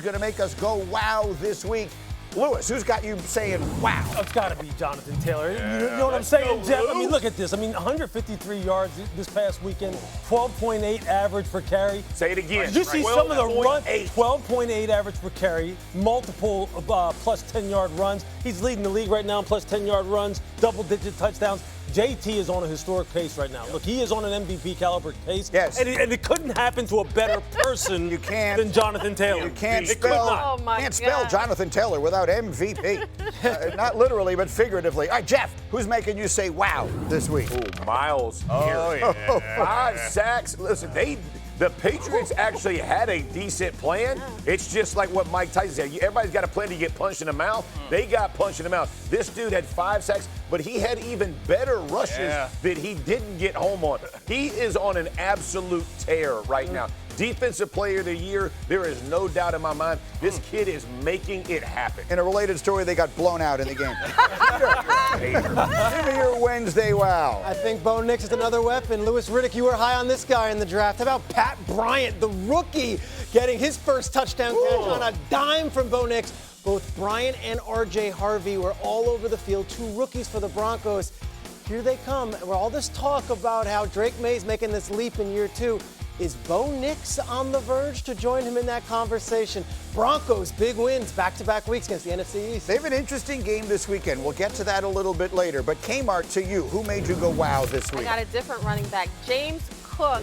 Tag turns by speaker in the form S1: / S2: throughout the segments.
S1: Going to make us go wow this week. Lewis, who's got you saying wow?
S2: It's got to be Jonathan Taylor. You know what I'm saying, Jeff? I mean, look at this. 153 yards this past weekend, 12.8 average per carry.
S3: Say it again.
S2: Did you see some of the runs? 12.8 average per carry, multiple plus 10-yard runs. He's leading the league right now in plus 10-yard runs, double-digit touchdowns. JT is on a historic pace right now. Look, he is on an MVP caliber pace.
S1: Yes.
S2: And it couldn't happen to a better person than Jonathan Taylor.
S1: You can't spell Jonathan Taylor without MVP. Not literally, but figuratively. All right, Jeff, who's making you say wow this week?
S3: Ooh, Miles. Oh, yeah. 5 sacks. Listen, the Patriots actually had a decent plan. It's just like what Mike Tyson said. Everybody's got a plan to get punched in the mouth. They got punched in the mouth. This dude had 5 sacks, but he had even better rushes that he didn't get home on. He is on an absolute tear right now. Defensive Player of the Year, there is no doubt in my mind. This kid is making it happen.
S1: In a related story, they got blown out in the game. Give me your Wednesday wow.
S4: I think Bo Nix is another weapon. Louis Riddick, you were high on this guy in the draft. How about Pat Bryant, the rookie, getting his first touchdown catch on a dime from Bo Nix? Both Bryant and R.J. Harvey were all over the field, 2 rookies for the Broncos. Here they come. Where all this talk about how Drake May's making this leap in year 2. Is Bo Nix on the verge to join him in that conversation? Broncos, big wins, back-to-back weeks against the NFC East.
S1: They have an interesting game this weekend. We'll get to that a little bit later. But Kmart, to you, who made you go wow this week?
S5: I got a different running back. James Cook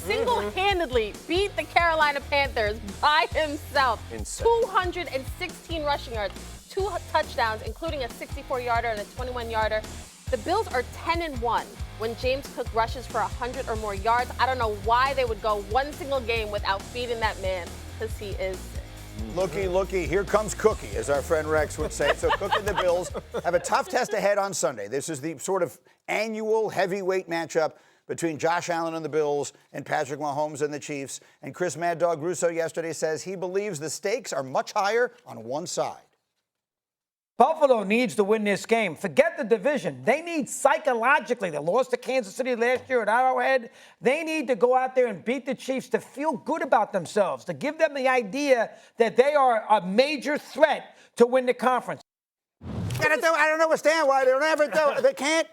S5: single-handedly beat the Carolina Panthers by himself.
S3: Insane.
S5: 216 rushing yards, 2 touchdowns, including a 64-yarder and a 21-yarder. The Bills are 10-1 when James Cook rushes for 100 or more yards. I don't know why they would go one single game without feeding that man, because he is sick.
S1: Looky, here comes Cookie, as our friend Rex would say. So Cook and the Bills have a tough test ahead on Sunday. This is the sort of annual heavyweight matchup between Josh Allen and the Bills and Patrick Mahomes and the Chiefs. And Chris Mad Dog Russo yesterday says he believes the stakes are much higher on one side.
S6: Buffalo needs to win this game. Forget the division. They need psychologically. They lost to Kansas City last year at Arrowhead. They need to go out there and beat the Chiefs to feel good about themselves, to give them the idea that they are a major threat to win the conference.
S1: I don't understand why they don't ever do. They can't.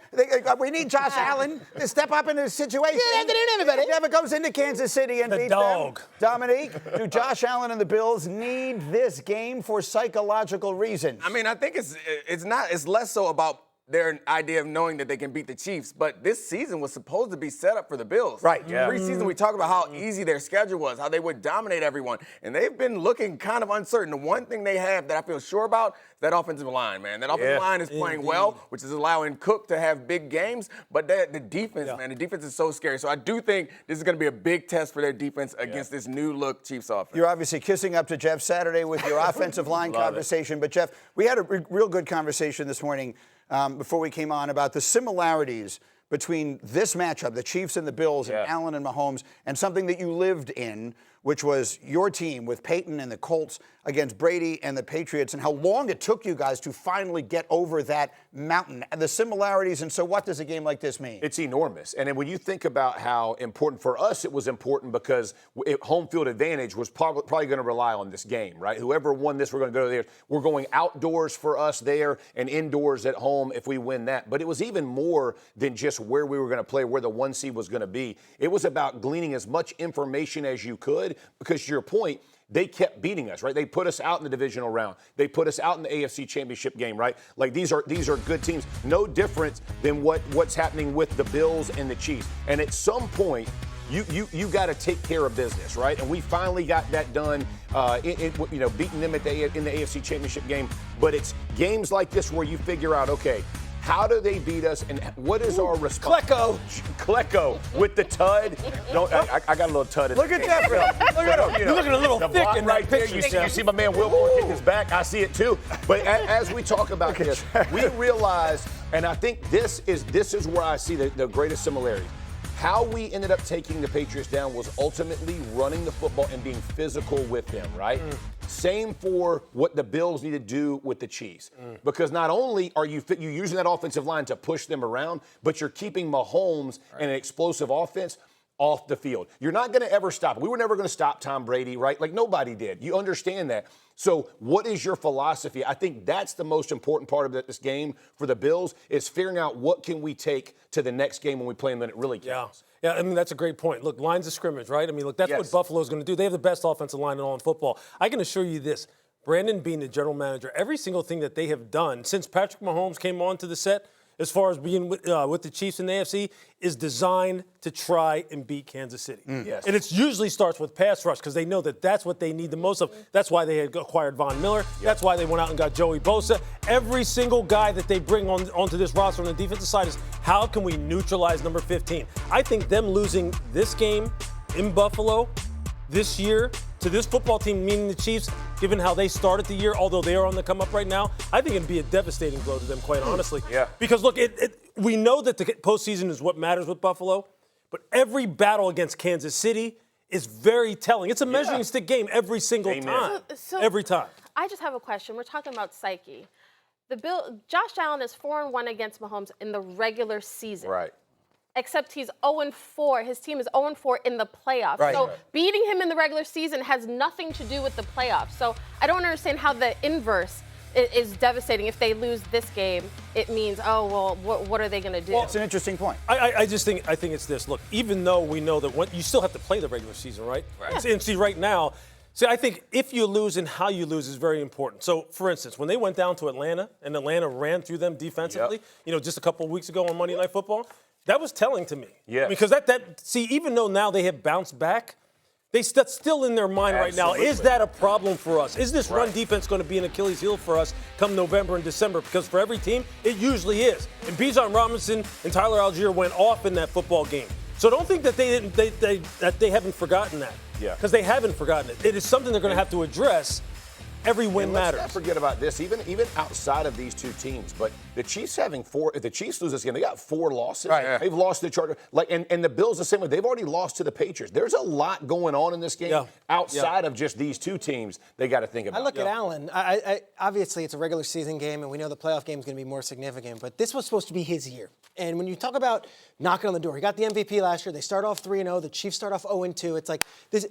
S1: We need Josh Allen to step up in this situation.
S4: Yeah, they didn't everybody.
S1: He never goes into Kansas City and beats them. Dominique, do Josh Allen and the Bills need this game for psychological reasons?
S7: I mean, I think it's less so about their idea of knowing that they can beat the Chiefs, but this season was supposed to be set up for the Bills.
S1: Right.
S7: Yeah. Preseason, we talked about how easy their schedule was, how they would dominate everyone, and they've been looking kind of uncertain. The one thing they have that I feel sure about is that offensive line, man. That offensive line is playing well, which is allowing Cook to have big games, but the defense, man, the defense is so scary. So I do think this is going to be a big test for their defense against this new-look Chiefs offense.
S1: You're obviously kissing up to Jeff Saturday with your offensive line conversation, but Jeff, we had a real good conversation this morning before we came on about the similarities between this matchup, the Chiefs and the Bills, and Allen and Mahomes, and something that you lived in, which was your team with Peyton and the Colts against Brady and the Patriots, and how long it took you guys to finally get over that mountain, and the similarities. And so what does a game like this mean?
S3: It's enormous. And then when you think about how important for us it was important because home field advantage was probably going to rely on this game, right? Whoever won this, we're going to go there. We're going outdoors for us there and indoors at home if we win that. But it was even more than just where we were going to play, where the 1 seed was going to be. It was about gleaning as much information as you could because, to your point, they kept beating us, right? They put us out in the divisional round. They put us out in the AFC Championship game, right? Like these are good teams. No different than what's happening with the Bills and the Chiefs. And at some point, you got to take care of business, right? And we finally got that done, beating them in the AFC Championship game. But it's games like this where you figure out, okay, how do they beat us, and what is our response? Klecko with the tud. No, I got a little tud.
S1: Look at that, Phil. Look at him.
S2: You're looking a little thick in
S3: right
S2: that
S3: there.
S2: picture.
S3: You see my man Wilborn kick his back. I see it too. But as we talk about this, we realize, and I think this is where I see the greatest similarity. How we ended up taking the Patriots down was ultimately running the football and being physical with them, right? Same for what the Bills need to do with the Chiefs. Because not only are you using that offensive line to push them around, but you're keeping Mahomes and an explosive offense off the field. You're not going to ever stop. We were never going to stop Tom Brady, right? Like nobody did. You understand that. So what is your philosophy? I think that's the most important part of this game for the Bills is figuring out what can we take to the next game when we play them when it really counts.
S2: Yeah, I mean, that's a great point. Look, lines of scrimmage, right? I mean, look, that's what Buffalo's going to do. They have the best offensive line in all in football. I can assure you this. Brandon Beane, the general manager, every single thing that they have done since Patrick Mahomes came onto the set, as far as being with the Chiefs in the AFC, is designed to try and beat Kansas City.
S3: Yes.
S2: And it usually starts with pass rush because they know that that's what they need the most of. That's why they had acquired Von Miller. That's why they went out and got Joey Bosa. Every single guy that they bring onto this roster on the defensive side is how can we neutralize number 15? I think them losing this game in Buffalo this year to this football team, meaning the Chiefs, given how they started the year, although they are on the come up right now, I think it'd be a devastating blow to them, quite honestly.
S3: Yeah.
S2: Because, look, we know that the postseason is what matters with Buffalo, but every battle against Kansas City is very telling. It's a measuring stick game every single time. Every time.
S5: I just have a question. We're talking about psyche. Josh Allen is 4-1 against Mahomes in the regular season.
S3: Right.
S5: Except he's 0-4. His team is 0-4 in the playoffs.
S1: Right.
S5: So beating him in the regular season has nothing to do with the playoffs. So I don't understand how the inverse is devastating. If they lose this game, it means, oh, well, what are they going to do?
S1: Well, it's an interesting point.
S2: I think it's this. Look, even though we know that you still have to play the regular season, right? And see, right now, I think if you lose and how you lose is very important. So, for instance, when they went down to Atlanta and Atlanta ran through them defensively, just a couple of weeks ago on Monday Night Football, that was telling to me.
S3: Yeah.
S2: Because even though now they have bounced back, that's still in their mind right now. Is that a problem for us? Is this run defense going to be an Achilles heel for us come November and December? Because for every team, it usually is. And Bijan Robinson and Tyler Algier went off in that football game. So don't think that they haven't forgotten that.
S3: Yeah.
S2: Because they haven't forgotten it. It is something they're going to have to address. Every win matters.
S3: Let's not forget about this, even outside of these two teams. But the Chiefs if the Chiefs lose this game, they got 4 losses.
S1: Right. Yeah.
S3: They've lost to the Chargers. And the Bills the same way. They've already lost to the Patriots. There's a lot going on in this game outside of just these two teams they got to think about.
S4: I look at Allen. I obviously, it's a regular season game, and we know the playoff game is going to be more significant. But this was supposed to be his year. And when you talk about knocking on the door, he got the MVP last year. They start off 3-0. The Chiefs start off 0-2. It's like this.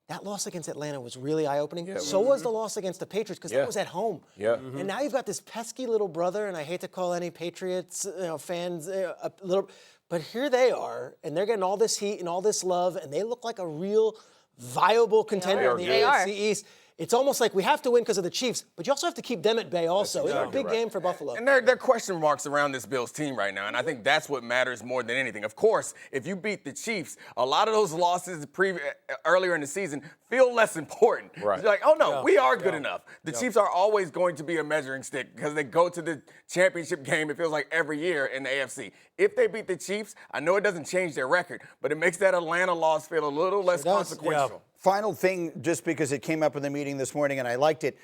S4: That loss against Atlanta was really eye-opening. Yeah, so was the loss against the Patriots because that was at home.
S3: Yeah.
S4: And now you've got this pesky little brother, and I hate to call any Patriots fans a little, but here they are, and they're getting all this heat and all this love, and they look like a real viable contender in the AFC East. It's almost like we have to win because of the Chiefs, but you also have to keep them at bay also. It's a big game for Buffalo.
S7: And there are question marks around this Bills team right now, and I think that's what matters more than anything. Of course, if you beat the Chiefs, a lot of those losses earlier in the season feel less important.
S3: Right.
S7: You're like, oh, no, we are good enough. The Chiefs are always going to be a measuring stick because they go to the championship game, it feels like, every year in the AFC. If they beat the Chiefs, I know it doesn't change their record, but it makes that Atlanta loss feel a little less consequential.
S1: Yeah. Final thing, just because it came up in the meeting this morning and I liked it,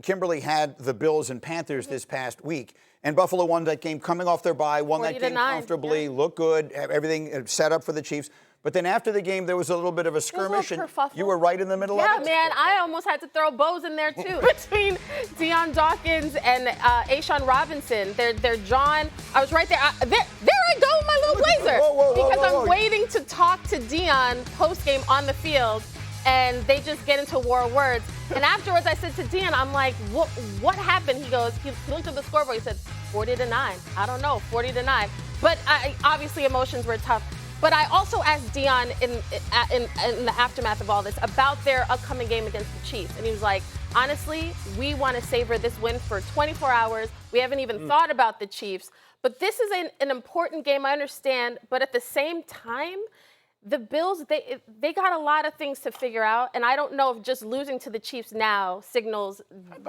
S1: Kimberley had the Bills and Panthers this past week, and Buffalo won that game coming off their bye, won that game comfortably, looked good, everything set up for the Chiefs. But then after the game, there was a little bit of a skirmish, and you were right in the middle of it.
S5: Yeah, man, I almost had to throw bows in there, too. Between Deion Dawkins and A'Shawn Robinson, they're John. I was right there. There I go, my little blazer. Because I'm waiting to talk to Deion post-game on the field, and they just get into war of words. And afterwards, I said to Deion, I'm like, what happened? He goes, he looked at the scoreboard, he said, 40-9. I don't know, 40-9. But obviously, emotions were tough. But I also asked Deion in the aftermath of all this about their upcoming game against the Chiefs. And he was like, honestly, we want to savor this win for 24 hours. We haven't even thought about the Chiefs. But this is an important game, I understand. But at the same time, the Bills, they got a lot of things to figure out, and I don't know if just losing to the Chiefs now signals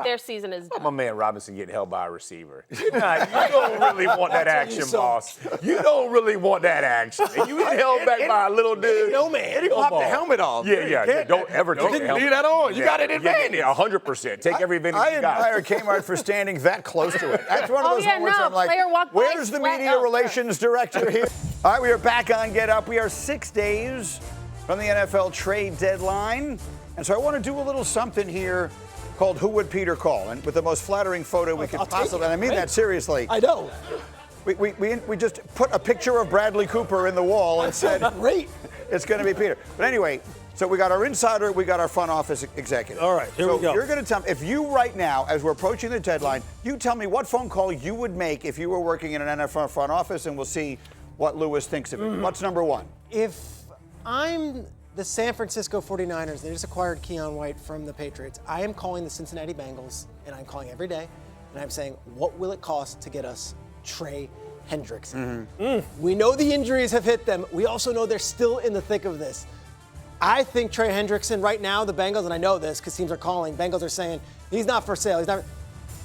S5: their season is done.
S3: My man Robinson getting held by a receiver. You don't really want that action, boss. You don't really want that action. And you get held back by a little dude.
S7: No, man. He popped the helmet off.
S3: Yeah. Don't ever take the helmet.
S7: Leave that on. You got an advantage.
S3: 100%. Take every advantage you got.
S1: I admire Kmart for standing that close to it. That's one of those moments I'm like, where's the media relations director here? All right, we are back on Get Up. We are 6 days from the NFL trade deadline. And so I want to do a little something here called Who Would Peter Call? And with the most flattering photo we could possibly, and I mean that seriously.
S4: I know.
S1: We just put a picture of Bradley Cooper in the wall and said,
S4: great.
S1: It's going to be Peter. But anyway, so we got our insider, we got our front office executive.
S2: All right, here we go.
S1: You're going to tell me, if you right now, as we're approaching the deadline, you tell me what phone call you would make if you were working in an NFL front office, and we'll see what Lewis thinks of it. What's number one?
S4: If I'm the San Francisco 49ers, they just acquired Keon White from the Patriots, I am calling the Cincinnati Bengals, and I'm calling every day, and I'm saying, what will it cost to get us Trey Hendrickson? We know the injuries have hit them. We also know they're still in the thick of this. I think Trey Hendrickson right now, the Bengals, and I know this because teams are calling, Bengals are saying, he's not for sale. He's not.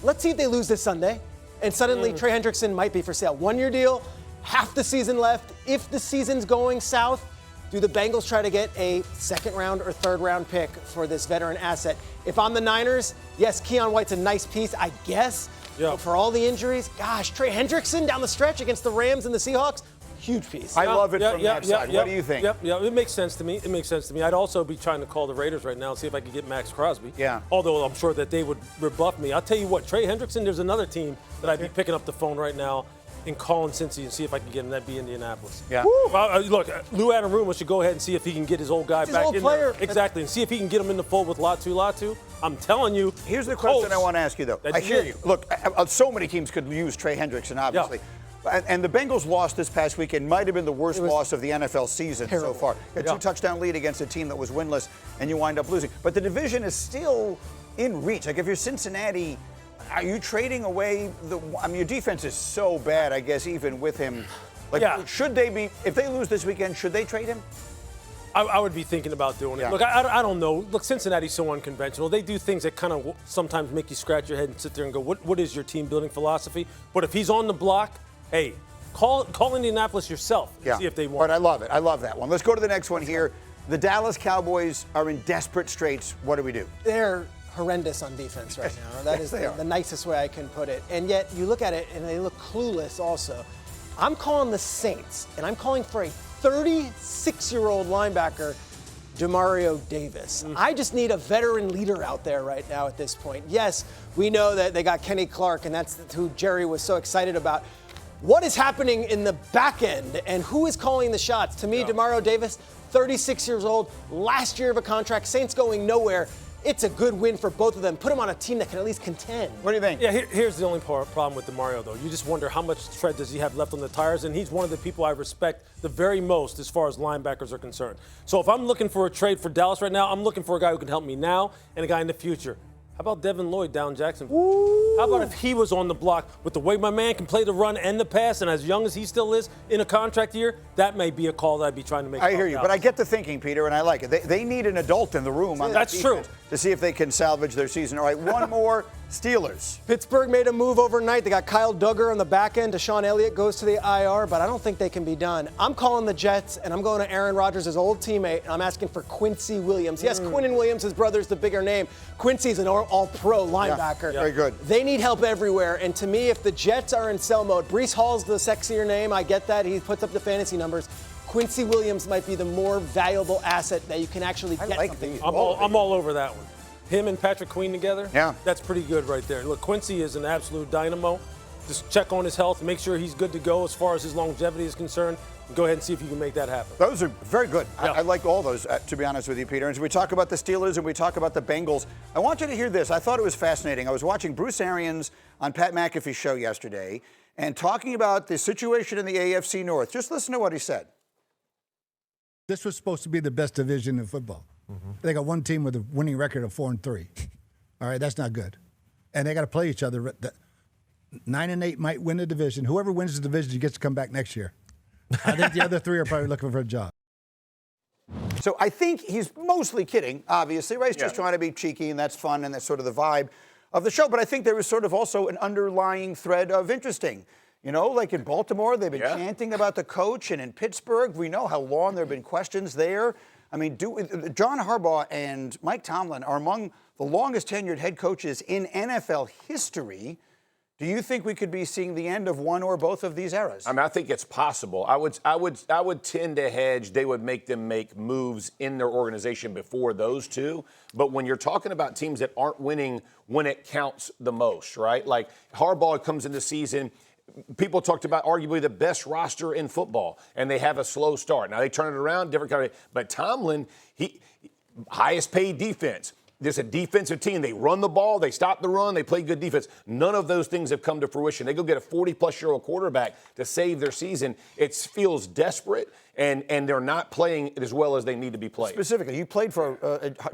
S4: Let's see if they lose this Sunday, and suddenly Trey Hendrickson might be for sale. 1-year deal, half the season left. If the season's going south, do the Bengals try to get a second-round or third-round pick for this veteran asset? If I'm the Niners, yes, Keon White's a nice piece, I guess.
S2: Yeah.
S4: But for all the injuries, gosh, Trey Hendrickson down the stretch against the Rams and the Seahawks, huge piece.
S1: I love it from that side. What do you think?
S2: It makes sense to me. It makes sense to me. I'd also be trying to call the Raiders right now and see if I could get Max Crosby.
S1: Yeah.
S2: Although I'm sure that they would rebuff me. I'll tell you what, Trey Hendrickson, there's another team that I'd be picking up the phone right now and calling Cincy and see if I can get him. That'd be Indianapolis.
S1: Yeah.
S2: Well, look, Lou Anarumo should go ahead and see if he can get his old guy back
S4: old
S2: in
S4: player.
S2: there. Exactly, and see if he can get him in the fold with Latu. I'm telling you.
S1: Here's the question I want to ask you, though. I hear you. Look, so many teams could use Trey Hendrickson, obviously. Yeah. And the Bengals' loss this past weekend might have been the worst loss of the NFL season so far. A two-touchdown lead against a team that was winless, and you wind up losing. But the division is still in reach. Like, if you're Cincinnati, are you trading away your defense is so bad, I guess, even with him. Like, should they be, if they lose this weekend, should they trade him?
S2: I would be thinking about doing it. Look, I don't know. Look, Cincinnati's so unconventional. They do things that kind of sometimes make you scratch your head and sit there and go, what is your team building philosophy? But if he's on the block, hey, call Indianapolis yourself and see if they want.
S1: But I love it. I love that one. Let's go to the next one here. The Dallas Cowboys are in desperate straits. What do we do?
S4: They're horrendous on defense right now. That is the nicest way I can put it. And yet you look at it and they look clueless also. I'm calling the Saints, and I'm calling for a 36-year-old linebacker, Demario Davis. I just need a veteran leader out there right now at this point. Yes, we know that they got Kenny Clark, and that's who Jerry was so excited about. What is happening in the back end, and who is calling the shots? To me, Demario Davis, 36 years old, last year of a contract, Saints going nowhere. It's a good win for both of them. Put them on a team that can at least contend.
S1: What do you think?
S2: Yeah, here's the only problem with Demario, though. You just wonder how much tread does he have left on the tires, and he's one of the people I respect the very most as far as linebackers are concerned. So if I'm looking for a trade for Dallas right now, I'm looking for a guy who can help me now and a guy in the future. How about Devin Lloyd down Jacksonville? How about if he was on the block with the way my man can play the run and the pass, and as young as he still is in a contract year, that may be a call that I'd be trying to make.
S1: I hear you, but I get the thinking, Peter, and I like it. They need an adult in the room on that defense to see if they can salvage their season. All right, one more. Steelers.
S4: Pittsburgh made a move overnight. They got Kyle Duggar on the back end. Deshaun Elliott goes to the IR, but I don't think they can be done. I'm calling the Jets, and I'm going to Aaron Rodgers' old teammate, and I'm asking for Quincy Williams. Yes, Quinnen Williams, his brother's the bigger name. Quincy's an all-pro linebacker.
S1: Very good.
S4: They need help everywhere, and to me, if the Jets are in sell mode, Breece Hall's the sexier name. I get that. He puts up the fantasy numbers. Quincy Williams might be the more valuable asset that you can actually get something.
S2: I'm all over that one. Him and Patrick Queen together,
S1: yeah,
S2: that's pretty good right there. Look, Quincy is an absolute dynamo. Just check on his health, make sure he's good to go as far as his longevity is concerned. Go ahead and see if you can make that happen.
S1: Those are very good. I like all those, to be honest with you, Peter. As we talk about the Steelers and we talk about the Bengals, I want you to hear this. I thought it was fascinating. I was watching Bruce Arians on Pat McAfee's show yesterday and talking about the situation in the AFC North. Just listen to what he said.
S8: This was supposed to be the best division in football. They got one team with a winning record of 4-3. All right, that's not good. And they got to play each other. 9-8 might win the division. Whoever wins the division gets to come back next year. I think the other three are probably looking for a job.
S1: So I think he's mostly kidding, obviously, right? He's just trying to be cheeky, and that's fun, and that's sort of the vibe of the show. But I think there was sort of also an underlying thread of interesting. You know, like in Baltimore, they've been chanting about the coach, and in Pittsburgh, we know how long there have been questions there. I mean, John Harbaugh and Mike Tomlin are among the longest tenured head coaches in NFL history. Do you think we could be seeing the end of one or both of these eras?
S3: I mean, I think it's possible. I would tend to hedge. They would make them make moves in their organization before those two. But when you're talking about teams that aren't winning when it counts the most, right? Like Harbaugh comes in the season, people talked about arguably the best roster in football, and they have a slow start. Now they turn it around, different kind of. But Tomlin, he highest paid defense. There's a defensive team. They run the ball. They stop the run. They play good defense. None of those things have come to fruition. They go get a 40-plus-year-old quarterback to save their season. It feels desperate, and they're not playing as well as they need to be playing.
S1: Specifically, you played for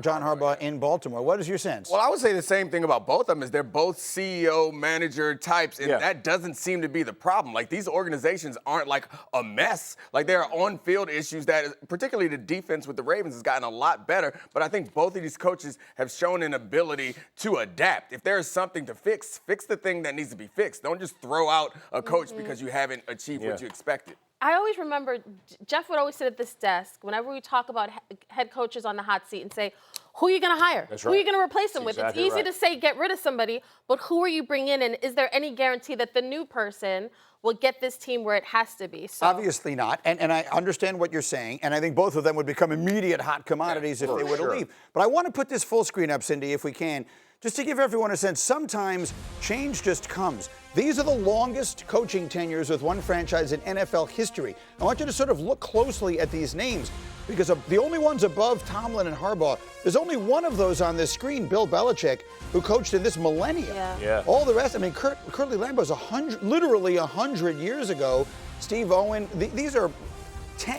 S1: John Harbaugh in Baltimore. What is your sense?
S7: Well, I would say the same thing about both of them is they're both CEO, manager types, and that doesn't seem to be the problem. Like, these organizations aren't like a mess. Like, there are on-field issues that, particularly the defense with the Ravens has gotten a lot better, but I think both of these coaches have shown an ability to adapt. If there is something to fix the thing that needs to be fixed. Don't just throw out a coach because you haven't achieved what you expected.
S5: I always remember Jeff would always sit at this desk whenever we talk about head coaches on the hot seat and say, who are you going to hire?
S3: That's
S5: Who
S3: right.
S5: are you going to replace them with?
S3: Exactly
S5: It's easy to say get rid of somebody, but who are you bringing in? And is there any guarantee that the new person will get this team where it has to be? So.
S1: Obviously not. And I understand what you're saying, and I think both of them would become immediate hot commodities if they were to leave. But I want to put this full screen up, Cindy, if we can, just to give everyone a sense. Sometimes change just comes. These are the longest coaching tenures with one franchise in NFL history. I want you to sort of look closely at these names, because the only ones above Tomlin and Harbaugh, there's only one of those on this screen, Bill Belichick, who coached in this millennium.
S3: Yeah.
S1: All the rest, I mean, Curly Lambeau's literally 100 years ago. Steve Owen, these are,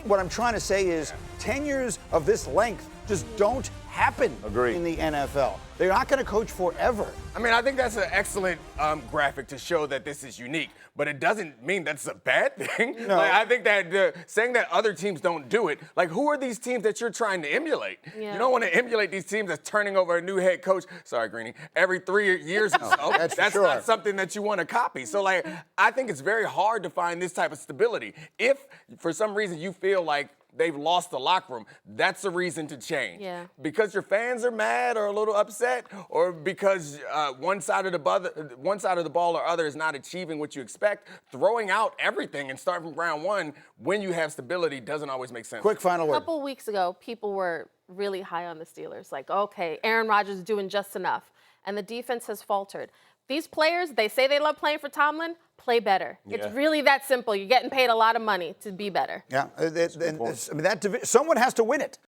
S1: what I'm trying to say is tenures of this length just don't happen in the NFL. They're not going to coach forever.
S7: I mean, I think that's an excellent graphic to show that this is unique, but it doesn't mean that's a bad thing.
S1: No.
S7: Like, I think that saying that other teams don't do it, like, who are these teams that you're trying to emulate?
S5: Yeah.
S7: You don't want to emulate these teams that's turning over a new head coach, sorry, Greenie, every 3 years or so.
S1: That's for
S7: not something that you want to copy. So, like, I think it's very hard to find this type of stability. If, for some reason, you feel like they've lost the locker room, that's a reason to change.
S5: Yeah.
S7: Because your fans are mad or a little upset, or because one side of the ball or other is not achieving what you expect, throwing out everything and starting from round one when you have stability doesn't always make sense.
S1: Quick final
S5: A
S1: word.
S5: couple weeks ago, people were really high on the Steelers. Like, okay, Aaron Rodgers is doing just enough. And the defense has faltered. These players, they say they love playing for Tomlin, play better.
S3: Yeah.
S5: It's really that simple. You're getting paid a lot of money to be better.
S1: Yeah, someone has to win it.